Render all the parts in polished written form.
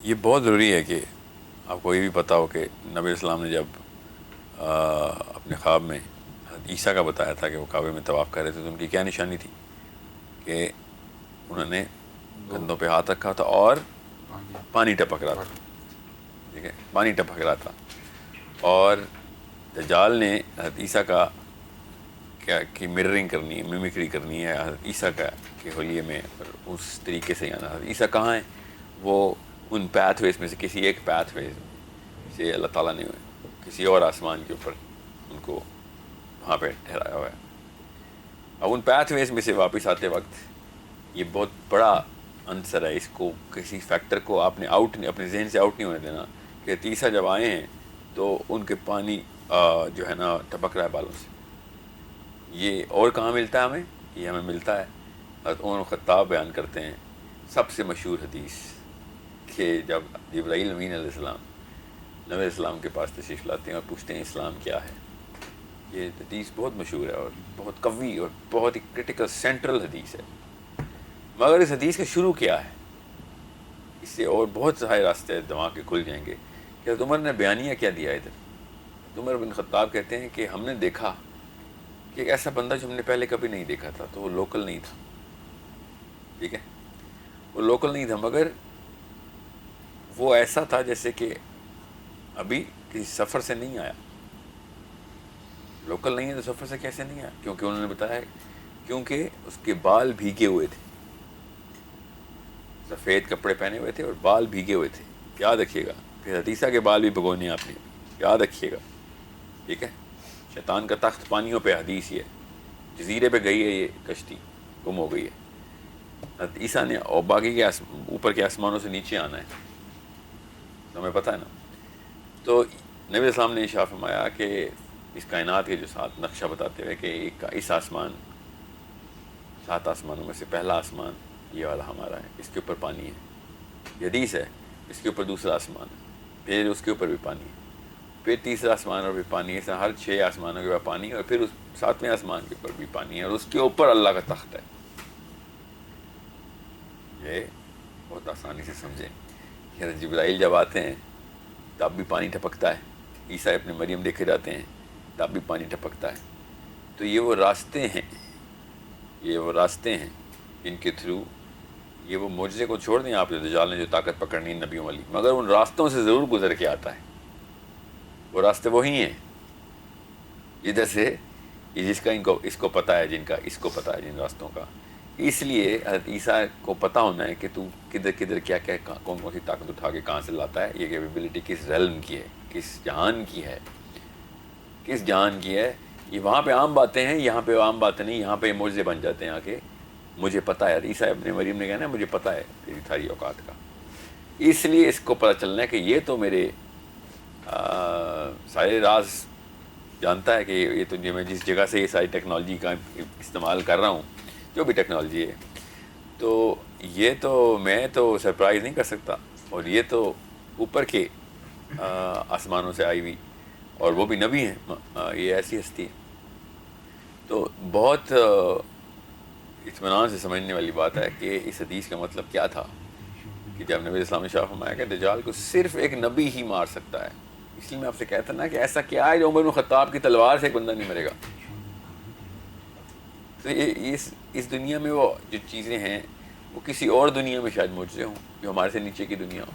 یہ بہت ضروری ہے کہ آپ کو یہ بھی پتہ ہو کہ نبی اسلام نے جب اپنے خواب میں حضرت عیسیٰ کا بتایا تھا کہ وہ کعبے میں طواف کر رہے تھے تو ان کی کیا نشانی تھی کہ انہوں نے کندھوں پہ ہاتھ رکھا تھا اور پانی ٹپک رہا تھا. ٹھیک ہے, پانی ٹپک رہا تھا اور دجال نے حضرت عیسیٰ کا کیا کہ مررنگ کرنی ہے, میمکری کرنی ہے حضرت عیسیٰ کا کہ حلیے میں, اور اس طریقے سے آنا. حضرت عیسیٰ کہاں ہیں؟ وہ ان پیتھ ویز میں سے کسی ایک پیتھ ویز سے اللہ تعالیٰ نے کسی اور آسمان کے اوپر ان کو وہاں پہ ٹھہرایا ہوا ہے. اب ان پیتھ ویز میں سے واپس آتے وقت یہ بہت بڑا عنصر ہے, اس کو کسی فیکٹر کو آپ نے اپنے ذہن سے آؤٹ نہیں ہونے دینا کہ عیسیٰ جب آئے ہیں تو ان کے پانی جو ہے نا ٹپک رہا ہے بالوں سے. یہ اور کہاں ملتا ہے ہمیں؟ یہ ہمیں ملتا ہے حضرت عمر خطاب بیان کرتے ہیں سب سے مشہور حدیث کہ جب جبرائیل امین علیہ السلام نبی السلام کے پاس تشریف لاتے ہیں اور پوچھتے ہیں اسلام کیا ہے. یہ حدیث بہت مشہور ہے اور بہت قوی اور بہت ہی کرٹیکل سینٹرل حدیث ہے. مگر اس حدیث کا شروع کیا ہے؟ اس سے اور بہت سارے راستے دماغ کے کھل جائیں گے کہ حضرت عمر نے بیانیہ کیا دیا ہے ادھر. عمر بن خطاب کہتے ہیں کہ ہم نے دیکھا کہ ایک ایسا بندہ جو ہم نے پہلے کبھی نہیں دیکھا تھا, تو وہ لوکل نہیں تھا. ٹھیک ہے, وہ لوکل نہیں تھا مگر وہ ایسا تھا جیسے کہ ابھی کسی سفر سے نہیں آیا. لوکل نہیں ہے تو سفر سے کیسے نہیں آیا؟ کیونکہ انہوں نے بتایا کیونکہ اس کے بال بھیگے ہوئے تھے, سفید کپڑے پہنے ہوئے تھے اور بال بھیگے ہوئے تھے. یاد رکھیے گا, پھر حدیثہ کے بال بھی بھگونے ہیں آپ نے, یاد رکھیے گا. ٹھیک ہے, شیطان کا تخت پانیوں پہ حدیث یہ جزیرے پہ گئی ہے, یہ کشتی گم ہو گئی ہے. حضرت عیسیٰ نے اور باقی کے اوپر کے آسمانوں سے نیچے آنا ہے, ہمیں پتہ ہے نا. تو نبی السلام نے ارشاد فرمایا کہ اس کائنات کے جو ساتھ نقشہ بتاتے ہوئے کہ اس آسمان 7 آسمانوں میں سے پہلا آسمان یہ والا ہمارا ہے, اس کے اوپر پانی ہے. یہ حدیث ہے. اس کے اوپر دوسرا آسمان ہے, پھر اس کے اوپر بھی پانی ہے, پھر تیسرا آسمان اور بھی پانی ہے. ہر 6 آسمانوں کے اوپر پانی ہے, اور پھر اس 7ویں آسمان کے اوپر بھی پانی ہے, اور اس کے اوپر اللہ کا تخت ہے. یہ بہت آسانی سے سمجھیں کہ جبرائیل جب آتے ہیں تب بھی پانی ٹپکتا ہے, عیسیٰ اپنے مریم دیکھے جاتے ہیں تب بھی پانی ٹپکتا ہے. تو یہ وہ راستے ہیں, یہ وہ راستے ہیں جن کے تھرو یہ وہ معجزے کو چھوڑ دیں آپ, دجال نے جو طاقت پکڑنی نبیوں والی, مگر ان راستوں سے ضرور گزر کے آتا ہے. وہ راستے وہی ہیں ادھر سے جس کا اس کو پتہ ہے, جن کا اس کو پتہ ہے جن راستوں کا. اس لیے حضرت عیسیٰ کو پتہ ہونا ہے کہ تو کدھر کدھر کیا کیا کون کون سی طاقت اٹھا کے کہاں سے لاتا ہے. یہ کیپیبلٹی کس ریلم کی ہے, کس جہان کی ہے, کس جہان کی ہے. یہ وہاں پہ عام باتیں ہیں, یہاں پہ عام باتیں نہیں, یہاں پہ معجزے بن جاتے ہیں. آ کے مجھے پتہ ہے, عیسیٰ ابن مریم نے کہنا ہے مجھے پتہ ہے تیری ساری اوقات کا. اس لیے اس کو پتہ چلنا ہے کہ یہ تو میرے سارے راز جانتا ہے کہ یہ تو میں جس جگہ سے یہ ساری ٹیکنالوجی کا استعمال کر رہا ہوں, جو بھی ٹیکنالوجی ہے, تو یہ تو میں تو سرپرائز نہیں کر سکتا. اور یہ تو اوپر کے آسمانوں سے آئی ہوئی, اور وہ بھی نبی ہیں, یہ ایسی ہستی ہے. تو بہت اطمینان سے سمجھنے والی بات ہے کہ اس حدیث کا مطلب کیا تھا کہ جب نبی اسلام نے فرمایا کہ دجال کو صرف ایک نبی ہی مار سکتا ہے. اس لیے میں آپ سے کہتا نا کہ ایسا کیا ہے جو عمر بن خطاب کی تلوار سے ایک بندہ نہیں مرے گا. تو اس دنیا میں وہ جو چیزیں ہیں وہ کسی اور دنیا میں شاید معجزے ہوں, جو ہمارے سے نیچے کی دنیا ہو.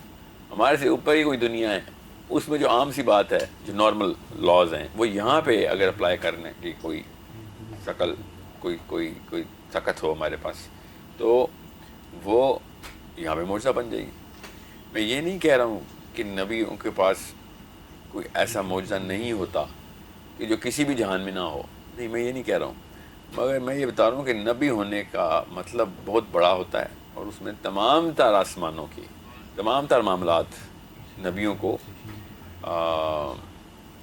ہمارے سے اوپر ہی کوئی دنیا ہے, اس میں جو عام سی بات ہے, جو نارمل لاز ہیں, وہ یہاں پہ اگر اپلائی کرنے کی کوئی شکل کوئی طاقت ہو ہمارے پاس, تو وہ یہاں پہ معجزہ بن جائے گی. میں یہ نہیں کہہ رہا ہوں کہ نبیوں کے پاس کوئی ایسا معجزہ نہیں ہوتا کہ جو کسی بھی جہان میں نہ ہو, نہیں, میں یہ نہیں کہہ رہا ہوں. مگر میں یہ بتا رہا ہوں کہ نبی ہونے کا مطلب بہت بڑا ہوتا ہے, اور اس میں تمام تر آسمانوں کی تمام تر معاملات نبیوں کو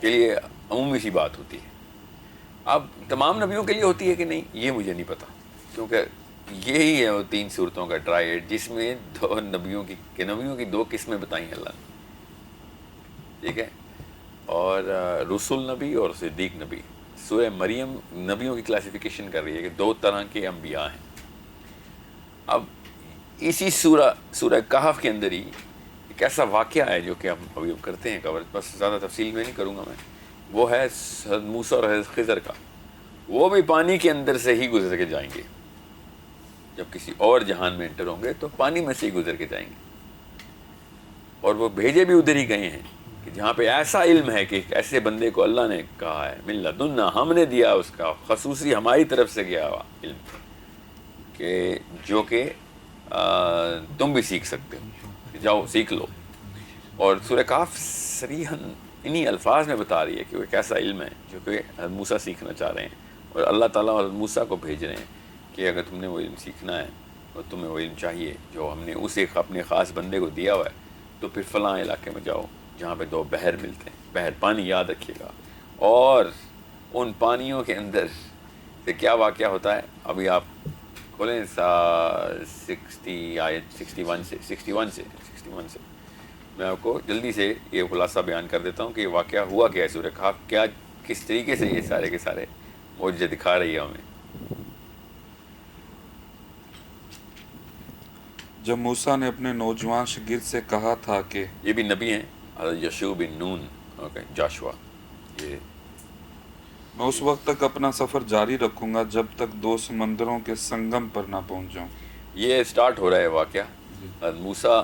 کے لیے عمومی سی بات ہوتی ہے. اب تمام نبیوں کے لیے ہوتی ہے کہ نہیں, یہ مجھے نہیں پتہ, کیونکہ یہی ہے وہ 3 صورتوں کا ٹرائیڈ جس میں نبیوں کی 2 قسمیں بتائیں اللہ نے. ٹھیک ہے, اور رسول نبی اور صدیق نبی. سورہ مریم نبیوں کی کلاسیفیکیشن کر رہی ہے کہ 2 طرح کے انبیاء ہیں. اب اسی سورہ کہف کے اندر ہی ایک ایسا واقعہ ہے جو کہ ہم ابھی کرتے ہیں کور، بس زیادہ تفصیل میں نہیں کروں گا میں، وہ ہے حضرت موسیٰ اور حضرت خضر کا. وہ بھی پانی کے اندر سے ہی گزر کے جائیں گے، جب کسی اور جہان میں انٹر ہوں گے تو پانی میں سے ہی گزر کے جائیں گے. اور وہ بھیجے بھی ادھر ہی گئے ہیں کہ جہاں پہ ایسا علم ہے کہ ایک ایسے بندے کو اللہ نے کہا ہے من لدنا، ہم نے دیا اس کا خصوصی ہماری طرف سے گیا ہوا علم، کہ جو کہ تم بھی سیکھ سکتے ہو، جاؤ سیکھ لو. اور سورہ کہف صریحاً انہی الفاظ میں بتا رہی ہے کہ وہ ایک ایسا علم ہے جو کہ حضرت موسیٰ سیکھنا چاہ رہے ہیں، اور اللہ تعالیٰ حضرت موسیٰ کو بھیج رہے ہیں کہ اگر تم نے وہ علم سیکھنا ہے اور تمہیں وہ علم چاہیے جو ہم نے اسے اپنے خاص بندے کو دیا ہوا ہے، تو پھر فلاں علاقے میں جاؤ جہاں پہ دو بحر ملتے ہیں. بحر پانی یاد رکھیے گا، اور ان پانیوں کے اندر سے کیا واقعہ ہوتا ہے. ابھی آپ کھولیں 61 سے میں آپ کو جلدی سے یہ خلاصہ بیان کر دیتا ہوں کہ یہ واقعہ ہوا کیا ہے. سورہ کہف کیا کس طریقے سے یہ سارے کے سارے معجزے دکھا رہی ہے ہمیں. جب موسیٰ نے اپنے نوجوان شاگرد سے کہا تھا کہ یہ بھی نبی ہیں، حضرت یشوع بن نون، جاشوا. یہ میں اس وقت تک اپنا سفر جاری رکھوں گا جب تک 2 سمندروں کے سنگم پر نہ پہنچ جاؤں. یہ سٹارٹ ہو رہا ہے واقعہ. حضرت موسیٰ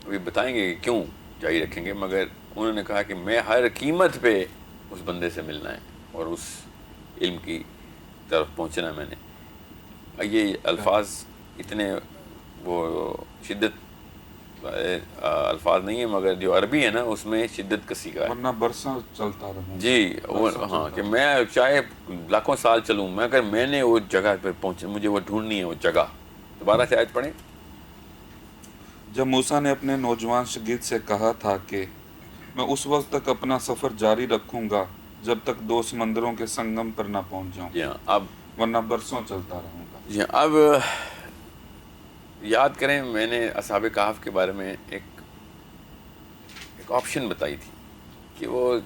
ابھی بتائیں گے کہ کیوں جاری رکھیں گے، مگر انہوں نے کہا کہ میں ہر قیمت پہ اس بندے سے ملنا ہے اور اس علم کی طرف پہنچنا ہے میں نے. یہ الفاظ اتنے وہ شدت الفاظ نہیں ہیں، مگر جو عربی ہے نا اس میں شدت کا سیکھا ہے. ورنہ برسوں چلتا رہوں. جی وہ ہاں کہ میں چاہے لاکھوں سال چلوں، مگر میں نے وہ جگہ پہ پہنچ، مجھے وہ ڈھونڈنی ہے وہ جگہ. دوبارہ سے آیت پڑھیں. جب موسیٰ نے اپنے نوجوان شاگرد سے کہا تھا کہ میں اس وقت تک اپنا سفر جاری رکھوں گا جب تک 2 سمندروں کے سنگم پر نہ پہنچ جاؤں، جی ہاں اب ورنہ برسوں چلتا رہوں گا. جی اب یاد کریں میں نے اصحاب کہف کے بارے میں ایک آپشن بتائی تھی کہ وہ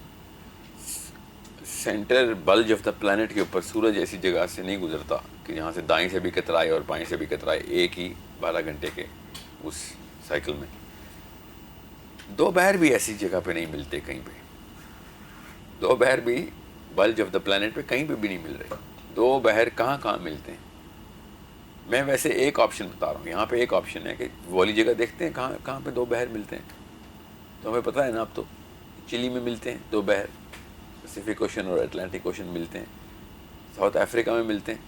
centre bulge of the plant کے اوپر سورج ایسی جگہ سے نہیں گزرتا کہ جہاں سے دائیں سے بھی کترائے اور بائیں سے بھی کترائے ایک ہی 12 گھنٹے کے اس سائیکل میں. 2 بحر بھی ایسی جگہ پہ نہیں ملتے کہیں پہ. 2 بحر بھی بلج آف دا پلانٹ پہ کہیں پہ بھی نہیں مل رہے. 2 بحر کہاں کہاں ملتے ہیں. میں ویسے ایک آپشن بتا رہا ہوں. یہاں پہ ایک آپشن ہے کہ وہ والی جگہ دیکھتے ہیں کہاں کہاں پہ 2 بحر ملتے ہیں. تو ہمیں پتہ ہے نا، اب تو چلی میں ملتے ہیں 2 بحر، پیسیفک اوشن اور اٹلانٹک اوشن ملتے ہیں. ساؤتھ افریقہ میں ملتے ہیں،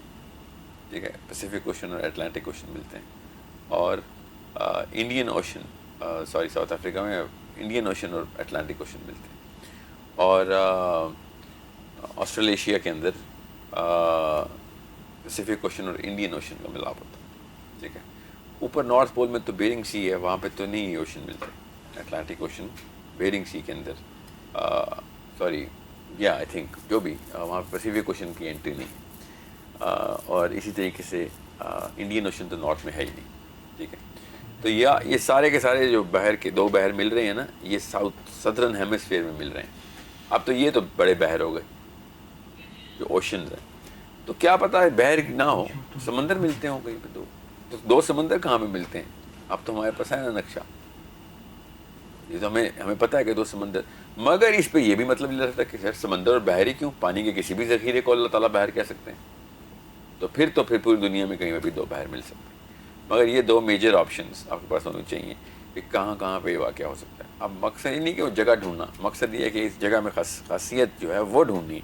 ٹھیک ہے، پیسیفک اوشن اور اٹلانٹک اوشن ملتے ہیں. اور انڈین اوشن ساؤتھ افریقہ میں انڈین اوشن اور اٹلانٹک اوشن ملتے ہیں. اور آسٹریلیشیا کے اندر پیسیفک اوشن اور انڈین اوشن کا ملاپ ہوتا ہے، ٹھیک ہے. اوپر نارتھ پول میں تو بیرنگ سی ہے، وہاں پہ تو نہیں اوشن ملتے. اٹلانٹک اوشن بیرنگ سی کے اندر آئی تھنک جو بھی وہاں پیسیفک اوشن کی انٹری نہیں. اور اسی طریقے سے انڈین اوشن تو نارتھ میں ہے ہی نہیں، ٹھیک ہے. تو یہ سارے کے سارے جو بحر کے 2 بحر مل رہے ہیں نا، یہ سدرن ہیمسفیئر میں مل رہے ہیں. اب تو یہ تو بڑے بحر ہو گئے جو اوشنز ہیں. تو کیا پتہ ہے بحر نہ ہو، سمندر ملتے ہوں کہیں پہ. تو 2 سمندر کہاں پہ ملتے ہیں. اب تو ہمارے پاس ہے نا نقشہ، یہ تو ہمیں پتہ ہے کہ 2 سمندر. مگر اس پہ یہ بھی مطلب نہیں رہتا کہ سمندر اور بحر ہی کیوں، پانی کے کسی بھی ذخیرے کو اللہ تعالیٰ بحر کہہ سکتے ہیں. تو پھر پوری دنیا میں کہیں بھی 2 بحر مل سکتے ہیں. مگر یہ 2 میجر آپشنز آپ کے پاس ہونے چاہیے کہ کہاں کہاں پہ یہ واقعہ ہو سکتا ہے. اب مقصد یہ نہیں کہ وہ جگہ ڈھونڈنا، مقصد یہ ہے کہ اس جگہ میں خاصیت جو ہے وہ ڈھونڈنی.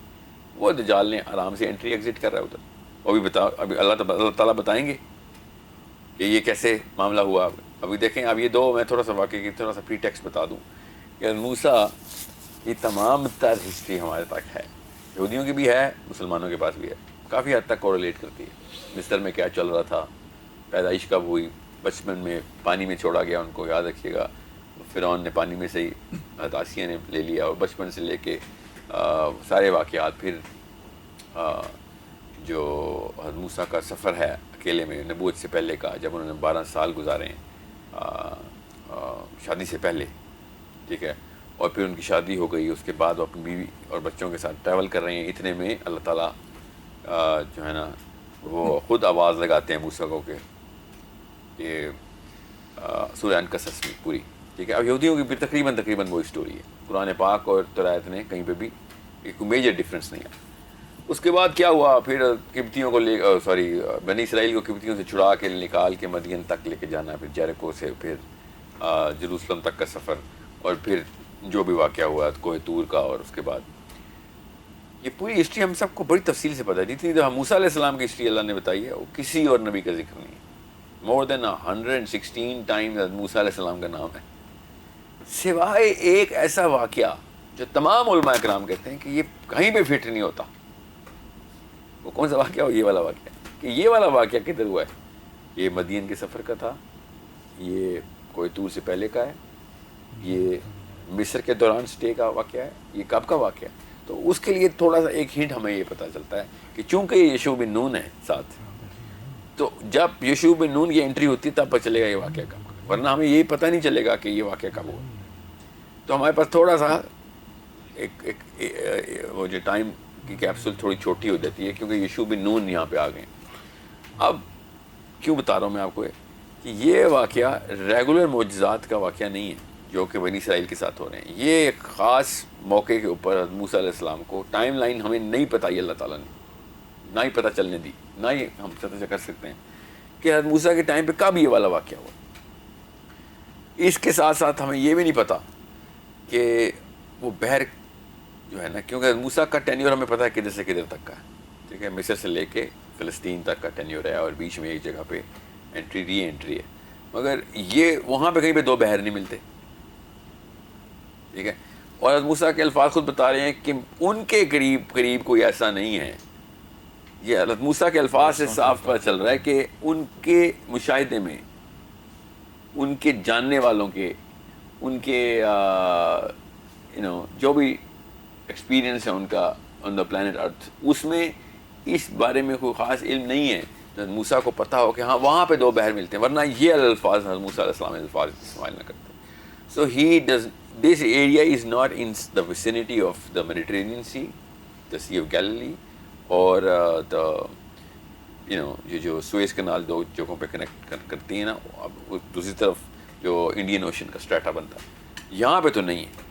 وہ دجال نے آرام سے انٹری ایگزٹ کر رہا ہے ادھر. وہ بھی ابھی اللہ تعالیٰ بتائیں گے کہ یہ کیسے معاملہ ہوا. ابھی دیکھیں اب یہ 2 میں تھوڑا سا واقعے کی تھوڑا سا پری ٹیکسٹ بتا دوں کہ موسیٰ یہ تمام تر ہسٹری ہمارے تک ہے، یہودیوں کی بھی ہے، مسلمانوں کے پاس بھی ہے، کافی حد تک کوریلیٹ کرتی ہے. مصر میں کیا چل رہا تھا، پیدائش کب ہوئی، بچپن میں پانی میں چھوڑا گیا ان کو، یاد رکھیے گا فرعون نے پانی میں سے ہی آسیہ نے لے لیا، اور بچپن سے لے کے سارے واقعات. پھر جو حضرت موسیٰ کا سفر ہے اکیلے میں نبوت سے پہلے کا، جب انہوں نے 12 سال گزارے ہیں شادی سے پہلے، ٹھیک ہے. اور پھر ان کی شادی ہو گئی، اس کے بعد وہ اپنی بیوی اور بچوں کے ساتھ ٹریول کر رہے ہیں. اتنے میں اللہ تعالیٰ جو ہے نا وہ خود آواز لگاتے ہیں موسیٰ کو کہ یہ سورہ انقصص میں پوری ٹھیک ہے. اب یہودیوں کی بھی تقریباً وہی اسٹوری ہے. قرآن پاک اور تورات نے کہیں پہ بھی ایک میجر ڈفرینس نہیں ہے. اس کے بعد کیا ہوا, پھر قبطیوں کو بنی اسرائیل کو قبطیوں سے چھڑا کے نکال کے مدین تک لے کے جانا, پھر جیریکو سے پھر جروسلم تک کا سفر, اور پھر جو بھی واقعہ ہوا کوہ طور کا, اور اس کے بعد یہ پوری ہسٹری ہم سب کو بڑی تفصیل سے پتہ ہے. جتنی دفعہ موسیٰ علیہ السلام کی ہسٹری اللہ نے بتائی ہے وہ کسی اور نبی کا ذکر نہیں ہے. مور دین 116 ٹائمز موسیٰ علیہ السلام کا نام ہے, سوائے ایک ایسا واقعہ جو تمام علماء کرام کہتے ہیں کہ یہ کہیں پہ فٹ نہیں ہوتا. وہ کون سا واقعہ ہو؟ یہ والا واقعہ, کہ یہ والا واقعہ کدھر ہوا ہے. یہ مدین کے سفر کا تھا, یہ کوہ طور سے پہلے کا ہے, یہ مصر کے دوران سٹے کا واقعہ ہے, یہ کب کا واقعہ ہے. تو اس کے لیے تھوڑا سا ایک ہنٹ ہمیں یہ پتہ چلتا ہے کہ چونکہ یہ یشوع بن نون ہے ساتھ, تو جب یشوع بن نون کی انٹری ہوتی ہے تب پتہ چلے گا یہ واقعہ کب, ورنہ ہمیں یہ پتہ نہیں چلے گا کہ یہ واقعہ کب ہوا. تو ہمارے پاس تھوڑا سا وہ جو ٹائم کی کیپسول تھوڑی چھوٹی ہو جاتی ہے, کیونکہ یشوع بن نون یہاں پہ آ گئے. اب کیوں بتا رہا ہوں میں آپ کو کہ یہ واقعہ ریگولر معجزات کا واقعہ نہیں ہے جو کہ بنی اسرائیل کے ساتھ ہو رہے ہیں. یہ ایک خاص موقع کے اوپر موسیٰ علیہ السلام کو ٹائم لائن ہمیں نہیں پتہ, یہ اللہ تعالیٰ نے نہ ہی پتہ چلنے دی, نہ ہی ہم پتہ کر سکتے ہیں کہ حضرت موسیٰ کے ٹائم پہ کب یہ والا واقعہ ہوا. اس کے ساتھ ساتھ ہمیں یہ بھی نہیں پتہ کہ وہ بحر جو ہے نا, کیونکہ موسیٰ کا ٹینیور ہمیں پتہ ہے کدھر سے کدھر تک کا ہے, ٹھیک ہے, مصر سے لے کے فلسطین تک کا ٹینیور ہے, اور بیچ میں ایک جگہ پہ انٹری ری انٹری ہے. مگر یہ وہاں پہ کہیں پہ دو بحر نہیں ملتے, ٹھیک ہے. اور حضرت موسیٰ کے الفاظ خود بتا رہے ہیں کہ ان کے قریب کوئی ایسا نہیں ہے. یہ حضرت موسیٰ کے الفاظ سے صاف پتہ چل رہا ہے کہ ان کے مشاہدے میں, ان کے جاننے والوں کے, ان کے جو بھی ایکسپیرینس ہے ان کا آن دا پلانٹ ارتھ, اس میں اس بارے میں کوئی خاص علم نہیں ہے. حضرت موسیٰ کو پتہ ہو کہ ہاں وہاں پہ دو بحر ملتے ہیں, ورنہ یہ الفاظ حضرت موسیٰ علیہ السلام الفاظ استعمال نہ کرتے. So this area is not in the vicinity of the Mediterranean Sea, the Sea of Galilee, اور جو سویز کنال دو جگہوں پہ کنیکٹ کرتی ہیں نا, اب دوسری طرف جو انڈین اوشن کا اسٹریٹا بنتا ہے, یہاں پہ تو نہیں ہے.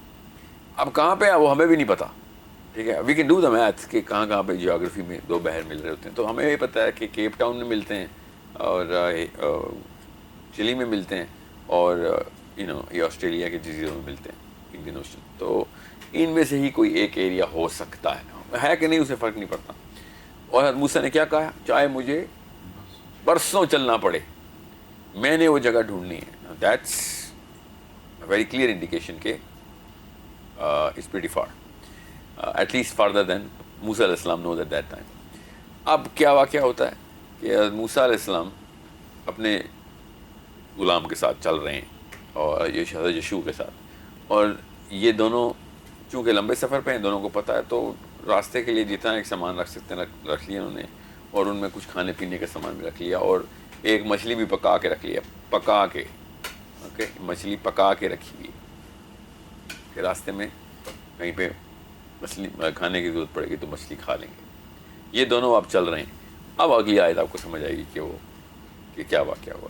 اب کہاں پہ ہے وہ ہمیں بھی نہیں پتہ, ٹھیک ہے. We can do the math کہ کہاں پہ جیوگرافی میں دو بحر مل رہے ہوتے ہیں. تو ہمیں یہ پتہ ہے کہ کیپ ٹاؤن میں ملتے ہیں, اور چلی میں ملتے ہیں, اور یہ آسٹریلیا کے جزیروں میں ملتے ہیں, انڈین اوشن. تو ان میں سے ہی کوئی ایک ایریا ہو سکتا ہے کہ نہیں, اسے فرق نہیں پڑتا. اور حضرت موسیٰ نے کیا کہا, چاہے مجھے برسوں چلنا پڑے میں نے وہ جگہ ڈھونڈنی ہے. دیٹس ویری کلیئر انڈیکیشن کہ it's pretty far, at least farther than موسیٰ علیہ السلام نوز ایٹ دیٹ ٹائم. اب کیا واقعہ ہوتا ہے کہ حضرت موسیٰ علیہ السلام اپنے غلام کے ساتھ چل رہے ہیں, اور یہ حضرت یشوع کے ساتھ, اور یہ دونوں چونکہ لمبے سفر پہ ہیں, دونوں کو پتہ ہے, تو راستے کے لیے جتنا ایک سامان رکھ سکتے ہیں رکھ لیا انہوں نے, اور ان میں کچھ کھانے پینے کا سامان بھی رکھ لیا, اور ایک مچھلی بھی پکا کے رکھ لیا, اوکے, مچھلی پکا کے رکھی ہوئی کہ راستے میں کہیں پہ مچھلی کھانے کی ضرورت پڑے گی تو مچھلی کھا لیں گے. یہ دونوں اب چل رہے ہیں. اب اگلی آیت آپ کو سمجھ آئے گی کہ کیا واقعہ ہوا.